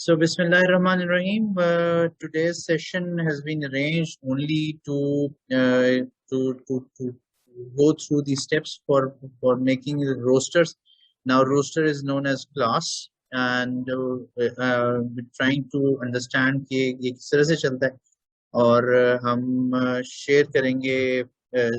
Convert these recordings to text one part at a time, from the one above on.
So, Bismillahirrahmanirrahim. Today's session has been arranged only to go through the steps for making the rosters. Now, roster is known as class, and we're trying to understand कि ये किस तरह से चलता है और हम share करेंगे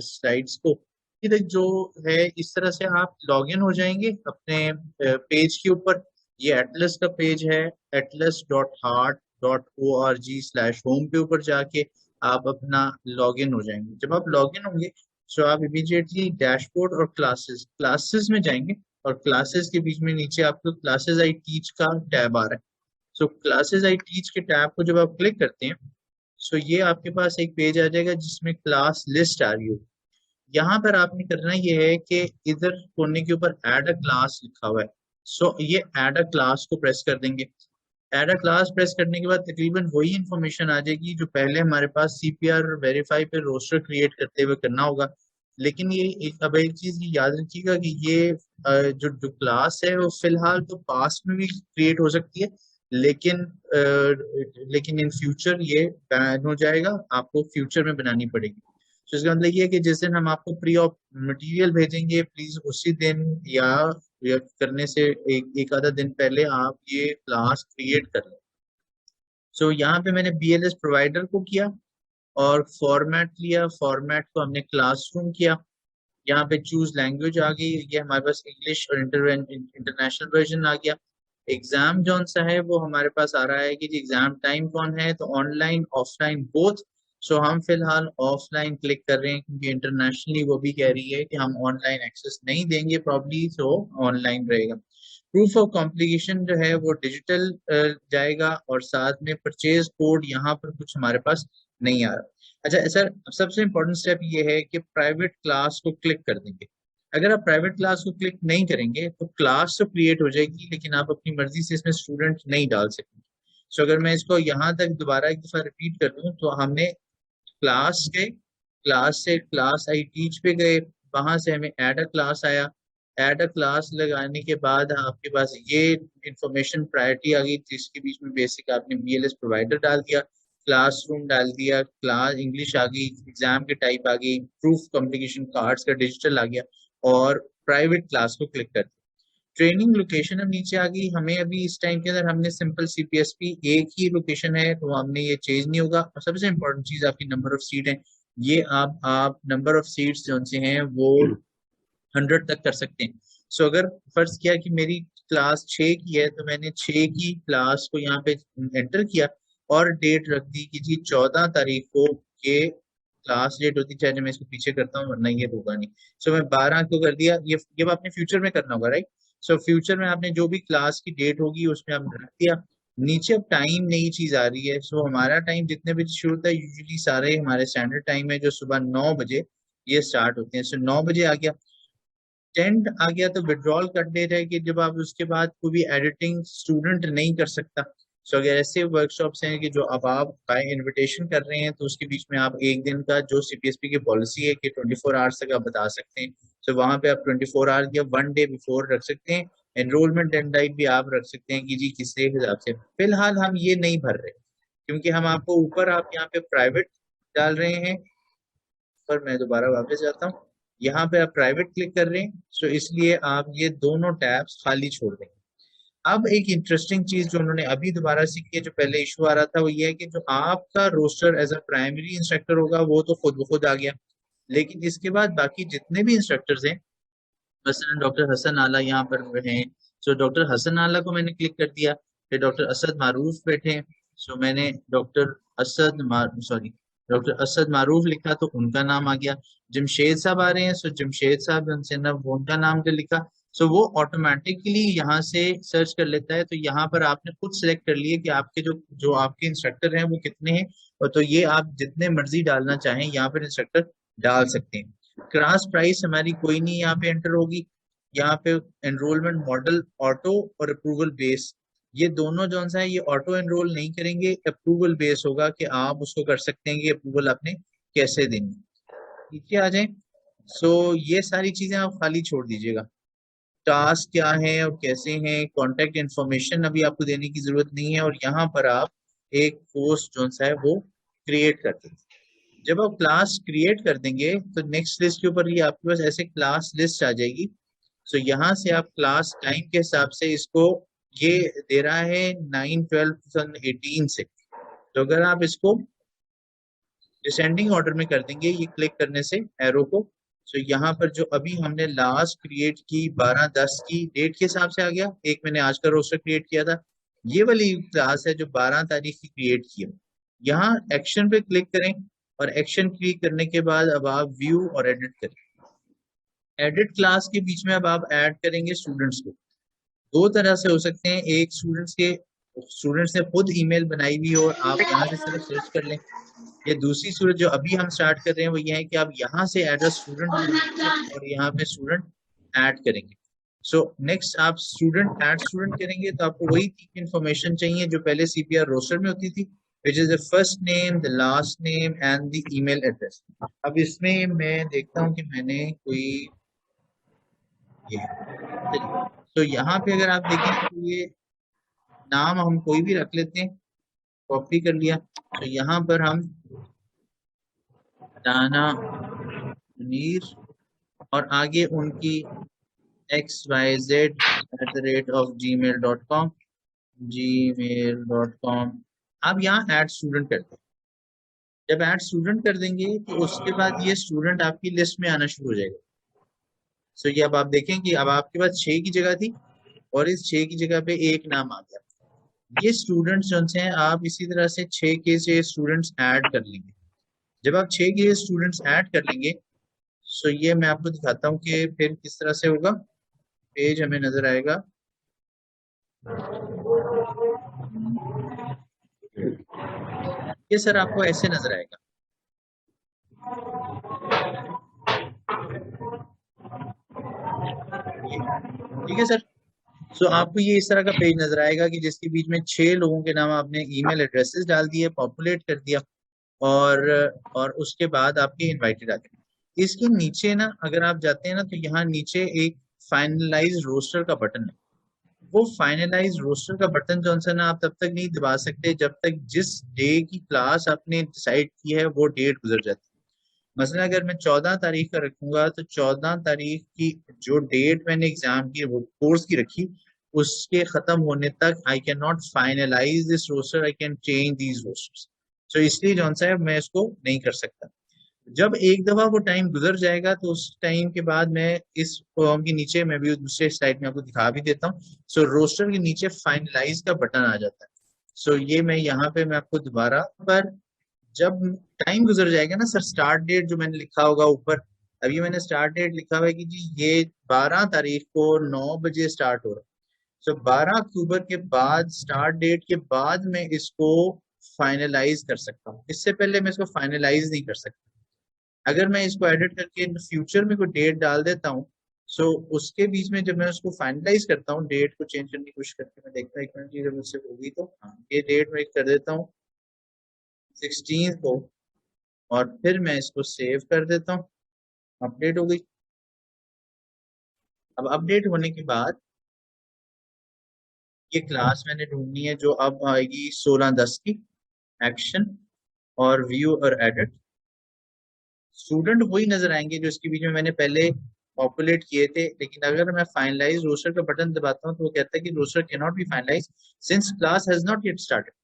स्लाइड्स को। ये जो है इस तरह से आप लॉगिन हो जाएंगे अपने पेज के ऊपर। ये एटलस का पेज है, atlas.heart.org/home के ऊपर जाके आप अपना लॉगिन हो जाएंगे। जब आप लॉगिन होंगे तो आप इमीडिएटली डैशबोर्ड और क्लासेस क्लासेस में जाएंगे और क्लासेस के बीच में नीचे आपको क्लासेस आई टीच का टैब आ रहा है। सो क्लासेस आई टीच के टैब को जब आप क्लिक करते हैं सो ये आपके पास एक पेज आ जाएगा जिसमें क्लास लिस्ट आ रही होगी। यहाँ पर आपने करना ये है कि इधर कोने के ऊपर ऐड अ क्लास लिखा हुआ है। सो ये ऐड अ क्लास को प्रेस कर देंगे। ऐड अ क्लास प्रेस करने के बाद तकरीबन वही इंफॉर्मेशन आ जाएगी जो पहले हमारे पास सीपीआर वेरीफाई पे रोस्टर क्रिएट करते हुए करना होगा। लेकिन अब एक चीज ये याद रखिएगा कि ये जो जो क्लास है वो फिलहाल तो पास्ट में भी क्रिएट हो सकती है, लेकिन लेकिन इन फ्यूचर ये बैन हो जाएगा, आपको फ्यूचर में बनानी पड़ेगी। तो इसका मतलब ये है कि जिस दिन हम आपको प्री ऑफ मटेरियल भेजेंगे प्लीज उसी दिन या करने से एक आधा दिन पहले आप ये क्लास क्रिएट कर लें। सो यहाँ पे मैंने बीएलएस प्रोवाइडर को किया और फॉर्मेट लिया, फॉर्मेट को हमने क्लासरूम किया। यहाँ पे चूज लैंग्वेज आ गई, ये हमारे पास इंग्लिश और इंटरनेशनल वर्जन आ गया। एग्जाम जौन सा है वो हमारे पास आ रहा है कि जी एग्जाम टाइम कौन है, तो ऑनलाइन ऑफलाइन बोथ। सो हम फिलहाल ऑफलाइन क्लिक कर रहे हैं क्योंकि इंटरनेशनली वो भी कह रही है कि हम ऑनलाइन एक्सेस नहीं देंगे प्रॉब्ली, सो ऑनलाइन रहेगा। प्रूफ ऑफ कॉम्प्लीकेशन जो है वो डिजिटल जाएगा और साथ में परचेज कोड यहाँ पर कुछ हमारे पास नहीं आ रहा। अच्छा सर, सबसे इम्पोर्टेंट स्टेप ये है कि प्राइवेट क्लास को क्लिक कर देंगे। अगर आप प्राइवेट क्लास को क्लिक नहीं करेंगे तो क्लास तो क्रिएट हो जाएगी लेकिन आप अपनी मर्जी से इसमें स्टूडेंट नहीं डाल सकेंगे। सो अगर मैं इसको यहाँ तक दोबारा एक दफा रिपीट कर दूं तो हमने क्लास गए, क्लास से क्लास आई टीच पे गए, वहां से हमें ऐड अ क्लास आया। ऐड अ क्लास लगाने के बाद आपके पास ये इंफॉर्मेशन प्रायोरिटी आ गई जिसके बीच में बेसिक आपने बीएलएस प्रोवाइडर डाल दिया, क्लासरूम डाल दिया, क्लास इंग्लिश आ गई, एग्जाम की टाइप आ गई, प्रूफ कम्युनिकेशन कार्ड्स का डिजिटल आ गया और प्राइवेट क्लास को क्लिक कर दिया। ट्रेनिंग लोकेशन अब नीचे आ गई। हमें अभी इस टाइम के अंदर हमने सिंपल सीपीएसपी एक ही लोकेशन है तो हमने ये चेंज नहीं होगा। और सबसे इम्पोर्टेंट चीज आपकी नंबर ऑफ सीट है। ये आप नंबर ऑफ सीट्स जो से हैं वो 100 तक कर सकते हैं। सो अगर फर्ज किया कि मेरी क्लास 6 की है तो मैंने 6 की क्लास को यहाँ पे एंटर किया और डेट रख दी कि जी 14 तारीख को ये क्लास डेट होती, चाहे मैं इसको पीछे करता हूँ वरना ये होगा नहीं। सो मैं 12 को कर दिया। ये आपने फ्यूचर में करना होगा, राइट। सो फ्यूचर में आपने जो भी क्लास की डेट होगी उसमें आपने रख दिया। नीचे अब टाइम नई चीज आ रही है। सो हमारा टाइम जितने बजे शुरू होता है यूजुअली सारे हमारे स्टैंडर्ड टाइम है जो सुबह 9 बजे ये स्टार्ट होते हैं। सो 9 बजे आ गया, टेंट आ गया तो विड्रॉल कर दे रहे कि जब आप उसके बाद कोई भी एडिटिंग स्टूडेंट नहीं कर सकता। सो अगर ऐसे वर्कशॉप्स हैं कि जो अब आप बाय इनविटेशन कर रहे हैं तो उसके बीच में आप एक दिन का जो सीपीएसपी की पॉलिसी है कि 24 आवर्स तक आप बता सकते हैं। तो वहां पे आप 24 आवर्स या 1 डे बिफोर रख सकते हैं। एनरोलमेंट एंड डाइट भी आप रख सकते हैं कि जी किस हिसाब से। फिलहाल हम ये नहीं भर रहे क्योंकि हम आपको ऊपर आप यहाँ पे प्राइवेट डाल रहे हैं। पर मैं दोबारा वापस जाता हूँ, यहाँ पे आप प्राइवेट क्लिक कर रहे हैं सो इसलिए आप ये दोनों टैब्स खाली छोड़ देंगे। अब एक इंटरेस्टिंग चीज जो उन्होंने अभी दोबारा सीखी है, जो पहले इशू आ रहा था, वो ये है कि जो आपका roster as a primary instructor होगा वो तो खुद ब खुद आ गया, लेकिन इसके बाद बाकी जितने भी इंस्ट्रक्टर्स हैं, मसलन डॉक्टर हसन आला यहाँ पर हैं। सो डॉक्टर हसन आला को मैंने क्लिक कर दिया, फिर डॉक्टर असद मारूफ बैठे हैं। सो मैंने डॉक्टर असद मारूफ लिखा तो उनका नाम आ गया। जमशेद साहब आ रहे हैं, सो जमशेद साहब हमसे ना वो उनका नाम कर लिखा। सो वो ऑटोमेटिकली यहाँ से सर्च कर लेता है। तो यहाँ पर आपने खुद सेलेक्ट कर लिए कि आपके जो जो आपके इंस्ट्रक्टर हैं वो कितने हैं, और तो ये आप जितने मर्जी डालना चाहें यहाँ पर इंस्ट्रक्टर डाल सकते हैं। क्लास प्राइस हमारी कोई नहीं यहाँ पे एंटर होगी। यहाँ पे एनरोलमेंट मॉडल ऑटो और अप्रूवल बेस, ये दोनों जो सा है ये ऑटो एनरोल नहीं करेंगे, अप्रूवल बेस होगा कि आप उसको कर सकते हैं कि अप्रूवल आपने कैसे देनी। ठीक है, आ जाए। सो ये सारी चीजें आप खाली छोड़ दीजिएगा। टास्क क्या है और कैसे हैं, कॉन्टेक्ट इन्फॉर्मेशन अभी आपको देने की जरूरत नहीं है, और यहाँ पर आप एक पोस्ट जो सा है वो क्रिएट कर देंगे। जब आप क्लास क्रिएट कर देंगे तो नेक्स्ट लिस्ट के ऊपर ये आपके पास ऐसे क्लास लिस्ट आ जाएगी। सो यहाँ से आप क्लास टाइम के हिसाब से इसको, ये दे रहा है 9/12/2018 से, तो अगर आप इसको डिसेंडिंग ऑर्डर में कर देंगे ये क्लिक करने से एरो को, तो यहाँ पर जो अभी हमने लास्ट क्रिएट की 12/10 की डेट के हिसाब से आ गया, एक मैंने आज का रोस्टर क्रिएट किया था, ये वाली क्लास है जो 12 तारीख की क्रिएट की है। यहाँ एक्शन पे क्लिक करें और एक्शन क्लिक करने के बाद अब आप व्यू और एडिट करें। एडिट क्लास के बीच में अब आप ऐड करेंगे स्टूडेंट्स को। दो तरह से हो सकते हैं, एक स्टूडेंट्स ने खुद ईमेल बनाई हुई हो, आप यहाँ से सिर्फ सर्च कर लें, ये दूसरी सूरत जो अभी हम स्टार्ट कर रहे हैं वो ये है कि आप यहाँ से एड अ स्टूडेंट और यहाँ पे स्टूडेंट ऐड करेंगे। सो नेक्स्ट आप स्टूडेंट ऐड स्टूडेंट करेंगे तो आपको वही तीन इंफॉर्मेशन चाहिए जो पहले सीपीआर रोस्टर में होती थी, which is the first name, the last name and the email address. अब इसमें मैं देखता हूँ कि मैंने कोई ये, तो यहाँ पे अगर आप देखें तो ये नाम हम कोई भी रख लेते हैं, कॉपी कर लिया, तो यहाँ पर हम दाना मुनीर और आगे उनकी xyz@gmail.com, gmail.com। आप यहाँ ऐड स्टूडेंट करते हैं, जब ऐड स्टूडेंट कर देंगे तो उसके बाद ये स्टूडेंट आपकी लिस्ट में आना शुरू हो जाएगा। सो ये अब आप देखें कि अब आपके पास 6 की जगह थी और इस 6 की जगह पे एक नाम आ गया। ये स्टूडेंट्स जो हैं आप इसी तरह से 6 के से स्टूडेंट्स ऐड कर लेंगे। जब आप 6 के स्टूडेंट्स ऐड कर लेंगे, सो ये मैं आपको दिखाता हूँ कि फिर किस तरह से होगा। पेज हमें नजर आएगा, ये सर आपको ऐसे नजर आएगा। ठीक है सर। सो आपको ये इस तरह का पेज नजर आएगा कि जिसके बीच में 6 लोगों के नाम आपने ईमेल एड्रेसेस डाल दिए, पॉपुलेट कर दिया, और उसके बाद आपके इनवाइटेड आ गए। इसके नीचे ना अगर आप जाते हैं ना तो यहाँ नीचे एक फाइनलाइज रोस्टर का बटन है। वो फाइनलाइज रोस्टर का बटन जो है ना आप तब तक नहीं दबा सकते जब तक जिस डे की क्लास आपने डिसाइड की है वो डेट गुजर जाती है। मसलन अगर मैं 14 तारीख का रखूंगा तो 14 तारीख की जो डेट मैंने एग्जाम की, वो कोर्स की रखी, उसके खत्म होने तक I can not finalise this roster, I can change these rosters. तो इसलिए जौन सा है मैं इसको नहीं कर सकता। जब एक दफा वो टाइम गुजर जाएगा तो उस टाइम के बाद मैं इस फॉर्म के नीचे, मैं भी दूसरे स्लाइड में आपको दिखा भी देता हूँ, सो रोस्टर के नीचे फाइनलाइज का बटन आ जाता है। सो ये मैं यहाँ पे मैं आपको दोबारा पर, जब टाइम गुजर जाएगा ना सर, स्टार्ट डेट जो मैंने लिखा होगा ऊपर, अभी मैंने स्टार्ट डेट लिखा हुआ है कि जी ये 12 तारीख को 9 बजे स्टार्ट हो रहा है। सो 12 अक्टूबर के बाद, स्टार्ट डेट के बाद मैं इसको फाइनलाइज कर सकता हूँ, इससे पहले मैं इसको फाइनलाइज नहीं कर सकता। अगर मैं इसको एडिट करके इन फ्यूचर में कोई डेट डाल देता हूँ, सो उसके बीच में जब मैं उसको फाइनलाइज करता हूँ, डेट को चेंज करने की कोशिश करके मैं देखता हूँ एक मिनट की, जब मुझसे होगी तो हाँ ये डेट मैं कर देता हूँ 16 को, और फिर मैं इसको सेव कर देता हूँ। अपडेट हो गई। अब अपडेट होने के बाद ये क्लास मैंने ढूंढनी है जो अब आएगी 16/10 की। एक्शन और व्यू और एडिट, स्टूडेंट वही नजर आएंगे जो इसके बीच में मैंने पहले पॉपुलेट किए थे, लेकिन अगर मैं फाइनलाइज रोस्टर का बटन दबाता हूँ तो वो कहता है कि roster can not be finalize since class has not yet started.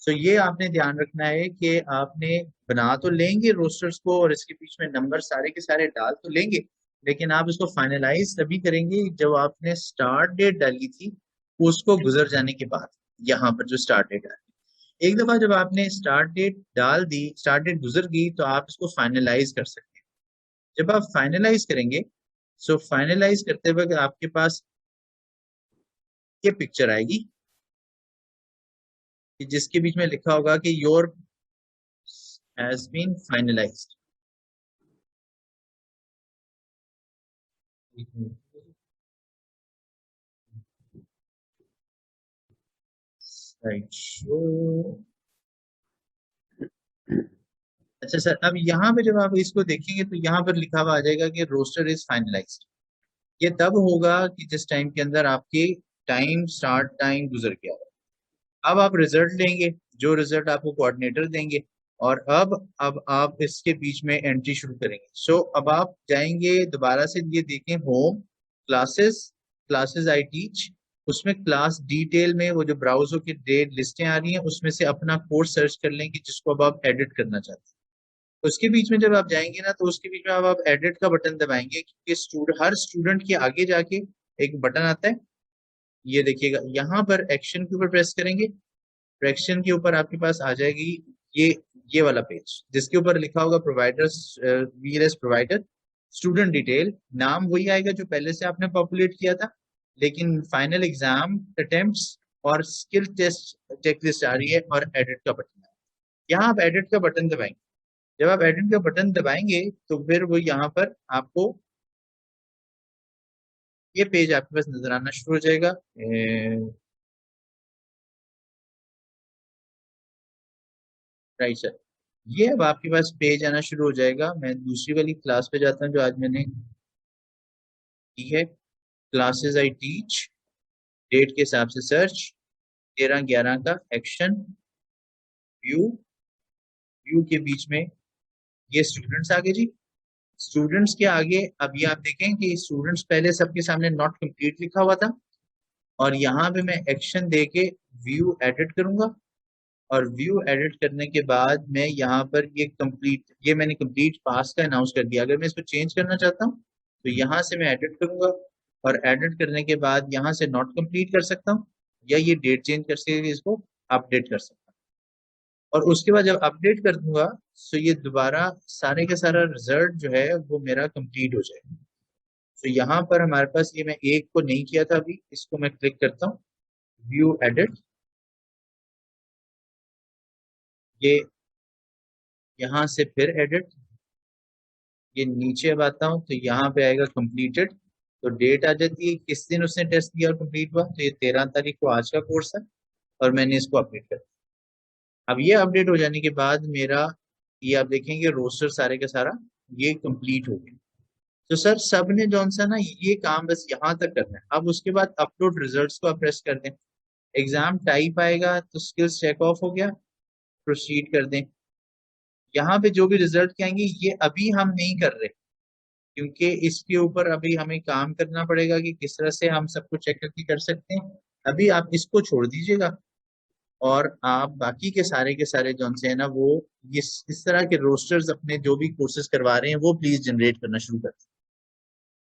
So ये आपने ध्यान रखना है कि आपने बना तो लेंगे रोस्टर्स को और इसके बीच में नंबर सारे के सारे डाल तो लेंगे, लेकिन आप इसको फाइनलाइज तभी करेंगे जब आपने स्टार्ट डेट डाली थी उसको गुजर जाने के बाद। यहाँ पर जो स्टार्ट डेट है, एक दफा जब आपने स्टार्ट डेट डाल दी, स्टार्ट डेट गुजर गई, तो आप इसको फाइनलाइज कर सकते हैं। जब आप फाइनलाइज करेंगे, सो फाइनलाइज करते वक्त आपके पास ये पिक्चर आएगी कि जिसके बीच में लिखा होगा कि your has been finalised. Right show. अच्छा सर, अब यहाँ पे जब आप इसको देखेंगे तो यहाँ पर लिखा हुआ आ जाएगा कि रोस्टर इज फाइनलाइज्ड। ये तब होगा कि जिस टाइम के अंदर आपकी टाइम स्टार्ट टाइम गुजर गया। अब आप रिजल्ट लेंगे, जो रिजल्ट आपको कोऑर्डिनेटर देंगे, और अब आप इसके बीच में एंट्री शुरू करेंगे। अब आप जाएंगे दोबारा से, ये देखें home, classes, classes I teach, उसमें क्लास डिटेल में वो जो ब्राउजर की डेट लिस्टें आ रही हैं उसमें से अपना कोर्स सर्च कर लेंगे जिसको अब आप एडिट करना चाहते हैं। उसके बीच में जब आप जाएंगे ना, तो उसके बीच में अब आप एडिट का बटन दबाएंगे, क्योंकि हर स्टूडेंट के आगे जाके एक बटन आता है, ये देखिएगा यहाँ पर एक्शन के ऊपर प्रेस करेंगे। फ्रैक्शन के ऊपर आपके पास आ जाएगी ये ये वाला पेज, जिसके ऊपर लिखा होगा providers, VLS provider, student detail, नाम वही आएगा जो पहले से आपने पॉपुलेट किया था, लेकिन फाइनल एग्जाम अटेम्प्ट्स और स्किल टेस्ट चेकलिस्ट आ रही है, और एडिट का बटन है। यहाँ आप एडिट का बटन दबाएंगे। जब आप एडिट का बटन दबाएंगे तो फिर वो यहाँ पर आपको ये पेज आपके पास नजर आना शुरू हो जाएगा। राइट सर, ये अब आपके पास पेज आना शुरू हो जाएगा। मैं दूसरी वाली क्लास पे जाता हूँ जो आज मैंने की है, क्लासेस आई टीच, डेट के हिसाब से सर्च, 13/11 का एक्शन, व्यू, व्यू के बीच में ये स्टूडेंट्स आगे जी। स्टूडेंट्स के आगे अब ये आप देखें कि स्टूडेंट्स पहले सबके सामने नॉट कंप्लीट लिखा हुआ था, और यहाँ पे मैं एक्शन दे के व्यू एडिट करूंगा, और व्यू एडिट करने के बाद मैं यहाँ पर ये मैंने कंप्लीट पास का अनाउंस कर दिया। अगर मैं इसको चेंज करना चाहता हूँ तो यहाँ से मैं एडिट करूंगा, और एडिट करने के बाद यहाँ से नॉट कंप्लीट कर सकता हूँ, या ये डेट चेंज करके इसको अपडेट कर सकता हूँ। और उसके बाद जब अपडेट कर दूंगा तो ये दोबारा सारे का सारा रिजल्ट जो है वो मेरा कंप्लीट हो जाएगा। तो यहाँ पर हमारे पास ये, मैं एक को नहीं किया था अभी, इसको मैं क्लिक करता हूँ, व्यू एडिट, ये यहाँ से फिर एडिट, ये नीचे अब आता हूँ तो यहाँ पे आएगा कंप्लीटेड, तो डेट आ जाती है किस दिन उसने टेस्ट दिया और कंप्लीट हुआ, तो ये 13 तारीख को आज का कोर्स है, और मैंने इसको अपडेट कर दिया। अब ये अपडेट हो जाने के बाद मेरा, ये आप देखेंगे रोस्टर सारे का सारा ये कंप्लीट हो गया। तो सर सब ने जौन सा ना ये काम बस यहाँ तक करना है। अब उसके बाद अपलोड रिजल्ट्स को आप प्रेस कर दें, एग्जाम टाइप आएगा तो स्किल्स चेक ऑफ हो गया, प्रोसीड कर दें। यहाँ पे जो भी रिजल्ट के आएंगे ये अभी हम नहीं कर रहे, क्योंकि इसके ऊपर अभी हमें काम करना पड़ेगा कि किस तरह से हम सबको चेक करके कर सकते हैं। अभी आप इसको छोड़ दीजिएगा, और आप बाकी के सारे जौन से है ना वो इस तरह के रोस्टर्स अपने जो भी कोर्सेज करवा रहे हैं वो प्लीज जनरेट करना शुरू कर दें।